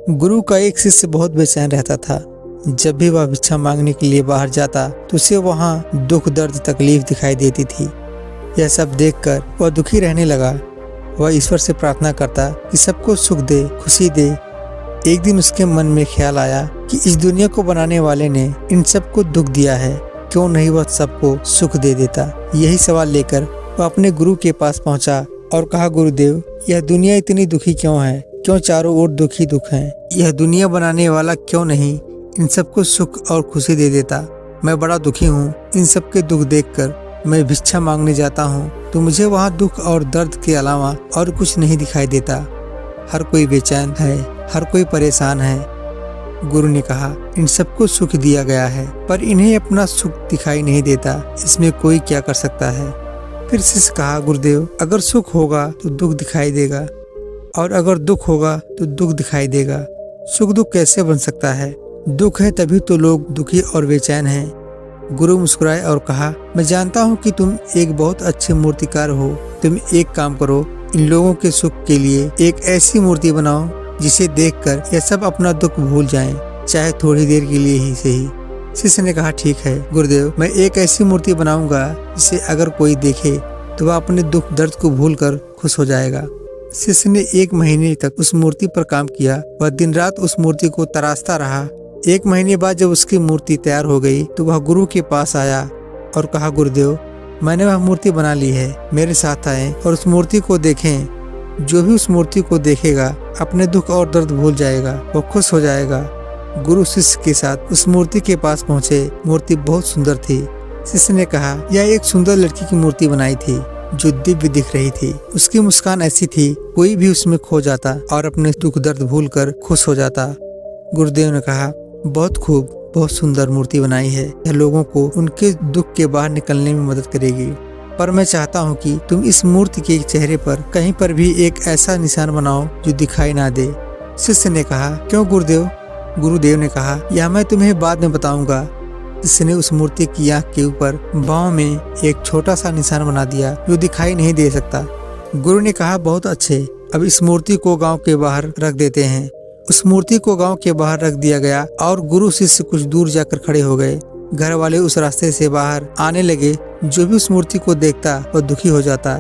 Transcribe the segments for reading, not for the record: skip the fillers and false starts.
गुरु का एक शिष्य बहुत बेचैन रहता था। जब भी वह भिक्षा मांगने के लिए बाहर जाता तो उसे वहाँ दुख दर्द तकलीफ दिखाई देती थी। यह सब देखकर वह दुखी रहने लगा। वह ईश्वर से प्रार्थना करता कि सबको सुख दे, खुशी दे। एक दिन उसके मन में ख्याल आया कि इस दुनिया को बनाने वाले ने इन सबको दुख दिया है, क्यों नहीं वह सबको सुख दे देता। यही सवाल लेकर वह अपने गुरु के पास पहुंचा और कहा, गुरुदेव, यह दुनिया इतनी दुखी क्यों है? क्यों चारों ओर दुख ही दुख है? यह दुनिया बनाने वाला क्यों नहीं इन सबको सुख और खुशी दे देता? मैं बड़ा दुखी हूँ। इन सबके दुख देखकर मैं भिक्षा मांगने जाता हूँ तो मुझे वहाँ दुख और दर्द के अलावा और कुछ नहीं दिखाई देता। हर कोई बेचैन है, हर कोई परेशान है। गुरु ने कहा, इन सबको सुख दिया गया है पर इन्हें अपना सुख दिखाई नहीं देता। इसमें कोई क्या कर सकता है? फिर शिष्य कहा, गुरुदेव, अगर सुख होगा तो दुख दिखाई देगा और अगर दुख होगा तो दुख दिखाई देगा। सुख दुख कैसे बन सकता है? दुख है तभी तो लोग दुखी और बेचैन हैं। गुरु मुस्कुराए और कहा, मैं जानता हूँ कि तुम एक बहुत अच्छे मूर्तिकार हो। तुम एक काम करो, इन लोगों के सुख के लिए एक ऐसी मूर्ति बनाओ जिसे देखकर ये सब अपना दुख भूल जाएं, चाहे थोड़ी देर के लिए ही सही। शिष्य ने कहा, ठीक है गुरुदेव, मैं एक ऐसी मूर्ति बनाऊंगा जिसे अगर कोई देखे तो वह अपने दुख दर्द को भूलकर खुश हो जाएगा। शिष्य ने 1 महीने तक उस मूर्ति पर काम किया। वह दिन रात उस मूर्ति को तराशता रहा। 1 महीने बाद जब उसकी मूर्ति तैयार हो गई तो वह गुरु के पास आया और कहा, गुरुदेव, मैंने वह मूर्ति बना ली है, मेरे साथ आए और उस मूर्ति को देखें। जो भी उस मूर्ति को देखेगा अपने दुख और दर्द भूल जाएगा, वो खुश हो जाएगा। गुरु शिष्य के साथ उस मूर्ति के पास पहुँचे। मूर्ति बहुत सुंदर थी। शिष्य ने कहा, यह एक सुंदर लड़की की मूर्ति बनाई थी जो दिव्य दिख रही थी। उसकी मुस्कान ऐसी थी, कोई भी उसमें खो जाता और अपने दुख दर्द भूलकर खुश हो जाता। गुरुदेव ने कहा, बहुत खूब, बहुत सुंदर मूर्ति बनाई है। यह लोगों को उनके दुख के बाहर निकलने में मदद करेगी। पर मैं चाहता हूँ कि तुम इस मूर्ति के चेहरे पर कहीं पर भी एक ऐसा निशान बनाओ जो दिखाई ना दे। शिष्य ने कहा, क्यों गुरुदेव? गुरुदेव ने कहा, यह मैं तुम्हें बाद में बताऊंगा। शिष्य ने उस मूर्ति की आंख के ऊपर बाहों में एक छोटा सा निशान बना दिया जो दिखाई नहीं दे सकता। गुरु ने कहा, बहुत अच्छे, अब इस मूर्ति को गांव के बाहर रख देते हैं। उस मूर्ति को गांव के बाहर रख दिया गया और गुरु शिष्य कुछ दूर जाकर खड़े हो गए। घर वाले उस रास्ते से बाहर आने लगे। जो भी उस मूर्ति को देखता वह दुखी हो जाता।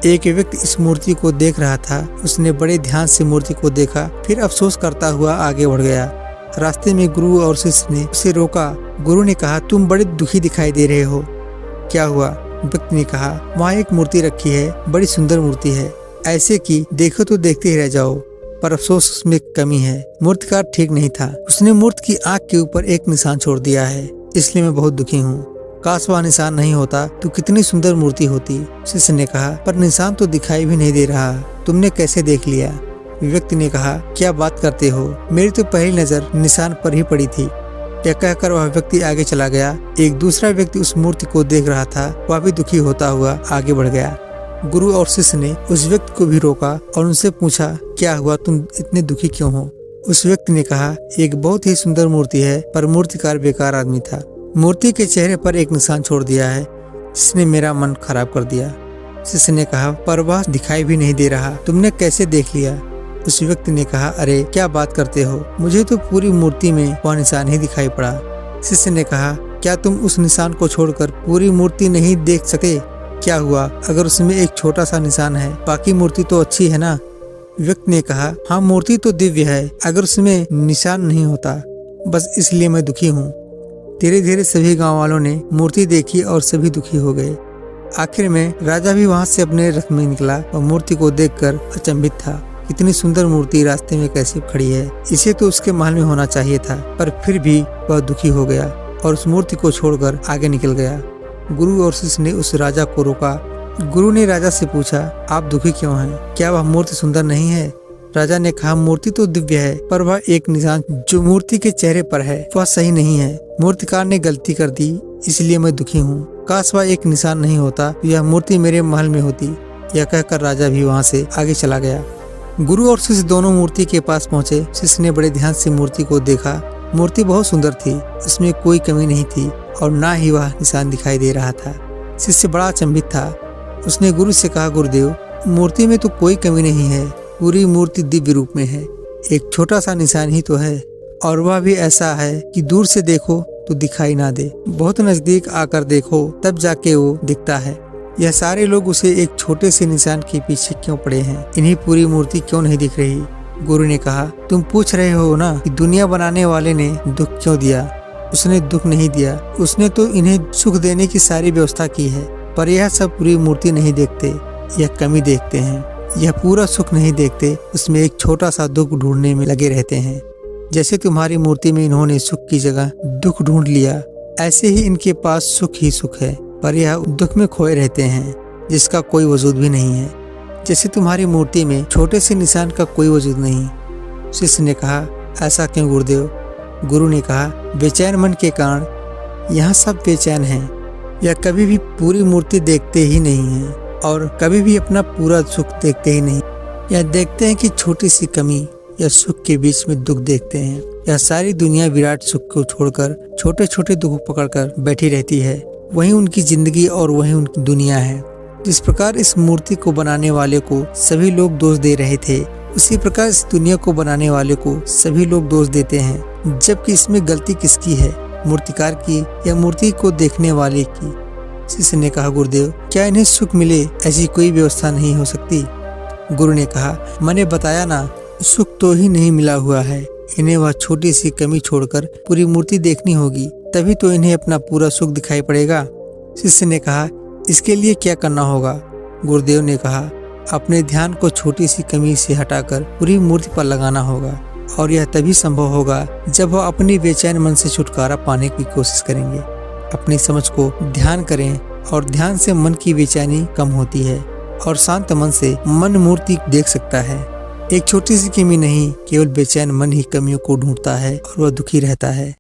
एक व्यक्ति इस मूर्ति को देख रहा था। उसने बड़े ध्यान से मूर्ति को देखा, फिर अफसोस करता हुआ आगे बढ़ गया। रास्ते में गुरु और शिष्य ने उसे रोका। गुरु ने कहा, तुम बड़े दुखी दिखाई दे रहे हो, क्या हुआ? व्यक्ति ने कहा, वहाँ एक मूर्ति रखी है, बड़ी सुंदर मूर्ति है, ऐसे कि देखो तो देखते ही रह जाओ, पर अफसोस उसमें कमी है। मूर्तिकार ठीक नहीं था। उसने मूर्ति की आंख के ऊपर एक निशान छोड़ दिया है, इसलिए मैं बहुत दुखी हूँ। काश वह निशान नहीं होता तो कितनी सुंदर मूर्ति होती। शिष्य ने कहा, पर निशान तो दिखाई भी नहीं दे रहा, तुमने कैसे देख लिया? व्यक्ति ने कहा, क्या बात करते हो, मेरी तो पहली नजर निशान पर ही पड़ी थी। यह कहकर वह व्यक्ति आगे चला गया। एक दूसरा व्यक्ति उस मूर्ति को देख रहा था, वह भी दुखी होता हुआ आगे बढ़ गया। गुरु और शिष्य ने उस व्यक्ति को भी रोका और उनसे पूछा, क्या हुआ, तुम इतने दुखी क्यों हो? उस व्यक्ति ने कहा, एक बहुत ही सुंदर मूर्ति है पर मूर्तिकार बेकार आदमी था। मूर्ति के चेहरे पर एक निशान छोड़ दिया है जिसने मेरा मन खराब कर दिया। शिष्य ने कहा, पर वह दिखाई भी नहीं दे रहा, तुमने कैसे देख लिया? उस व्यक्ति ने कहा, अरे क्या बात करते हो, मुझे तो पूरी मूर्ति में वह निशान ही दिखाई पड़ा। शिष्य ने कहा, क्या तुम उस निशान को छोड़कर पूरी मूर्ति नहीं देख सकते? क्या हुआ अगर उसमें एक छोटा सा निशान है, बाकी मूर्ति तो अच्छी है ना? व्यक्ति ने कहा, हाँ मूर्ति तो दिव्य है, अगर उसमें निशान नहीं होता, बस इसलिए मैं दुखी हूँ। धीरे धीरे सभी गांव वालों ने मूर्ति देखी और सभी दुखी हो गए। आखिर में राजा भी वहाँ से अपने रथ में निकला और मूर्ति को देखकर अचंभित था। इतनी सुंदर मूर्ति रास्ते में कैसे खड़ी है? इसे तो उसके महल में होना चाहिए था, पर फिर भी वह दुखी हो गया और उस मूर्ति को छोड़कर आगे निकल गया। गुरु और शिष्य ने उस राजा को रोका। गुरु ने राजा से पूछा, आप दुखी क्यों हैं? क्या वह मूर्ति सुंदर नहीं है? राजा ने कहा, मूर्ति तो दिव्य है, पर वह एक निशान जो मूर्ति के चेहरे पर है वह सही नहीं है। मूर्तिकार ने गलती कर दी, इसलिए मैं दुखी हूँ। काश वह एक निशान नहीं होता तो यह मूर्ति मेरे महल में होती। यह कहकर राजा भी वहाँ से आगे चला गया। गुरु और शिष्य दोनों मूर्ति के पास पहुँचे। शिष्य ने बड़े ध्यान से मूर्ति को देखा। मूर्ति बहुत सुंदर थी, उसमें कोई कमी नहीं थी और ना ही वह निशान दिखाई दे रहा था। शिष्य बड़ा अचंभित था। उसने गुरु से कहा, गुरुदेव, मूर्ति में तो कोई कमी नहीं है, पूरी मूर्ति दिव्य रूप में है। एक छोटा सा निशान ही तो है, और वह भी ऐसा है कि दूर से देखो तो दिखाई ना दे, बहुत नजदीक आकर देखो तब जाके वो दिखता है। यह सारे लोग उसे एक छोटे से निशान के पीछे क्यों पड़े हैं, इन्हीं पूरी मूर्ति क्यों नहीं दिख रही। गुरु ने कहा, तुम पूछ रहे हो ना कि दुनिया बनाने वाले ने दुख क्यों दिया। उसने दुख नहीं दिया, उसने तो इन्हें सुख देने की सारी व्यवस्था की है, पर यह सब पूरी मूर्ति नहीं देखते, यह कमी देखते हैं। यह पूरा सुख नहीं देखते, उसमें एक छोटा सा दुख ढूंढने में लगे रहते हैं। जैसे तुम्हारी मूर्ति में इन्होंने सुख की जगह दुख ढूंढ लिया, ऐसे ही इनके पास सुख ही सुख है, पर यह दुख में खोए रहते हैं जिसका कोई वजूद भी नहीं है। जैसे तुम्हारी मूर्ति में छोटे से निशान का कोई वजूद नहीं। शिष्य ने कहा, ऐसा क्यों गुरुदेव। गुरु ने कहा, बेचैन मन के कारण यहाँ सब बेचैन हैं। यह कभी भी पूरी मूर्ति देखते ही नहीं है और कभी भी अपना पूरा सुख देखते ही नहीं। यह देखते हैं कि छोटी सी कमी या सुख के बीच में दुख देखते हैं। यह सारी दुनिया विराट सुख को छोड़कर छोटे छोटे दुख पकड़कर बैठी रहती है। वही उनकी जिंदगी और वही उनकी दुनिया है। जिस प्रकार इस मूर्ति को बनाने वाले को सभी लोग दोष दे रहे थे, उसी प्रकार इस दुनिया को बनाने वाले को सभी लोग दोष देते हैं, जबकि इसमें गलती किसकी है, मूर्तिकार की या मूर्ति को देखने वाले की। शिष्य ने कहा, गुरुदेव, क्या इन्हें सुख मिले ऐसी कोई व्यवस्था नहीं हो सकती। गुरु ने कहा, मैंने बताया ना, सुख तो ही नहीं मिला हुआ है। इन्हें वह छोटी सी कमी छोड़कर पूरी मूर्ति देखनी होगी, तभी तो इन्हें अपना पूरा सुख दिखाई पड़ेगा। शिष्य ने कहा, इसके लिए क्या करना होगा। गुरुदेव ने कहा, अपने ध्यान को छोटी सी कमी से हटाकर पूरी मूर्ति पर लगाना होगा, और यह तभी संभव होगा जब वह अपनी बेचैन मन से छुटकारा पाने की कोशिश करेंगे। अपनी समझ को ध्यान करें, और ध्यान से मन की बेचैनी कम होती है, और शांत मन से मन मूर्ति देख सकता है। एक छोटी सी कमी नहीं, केवल बेचैन मन ही कमियों को ढूंढता है और वह दुखी रहता है।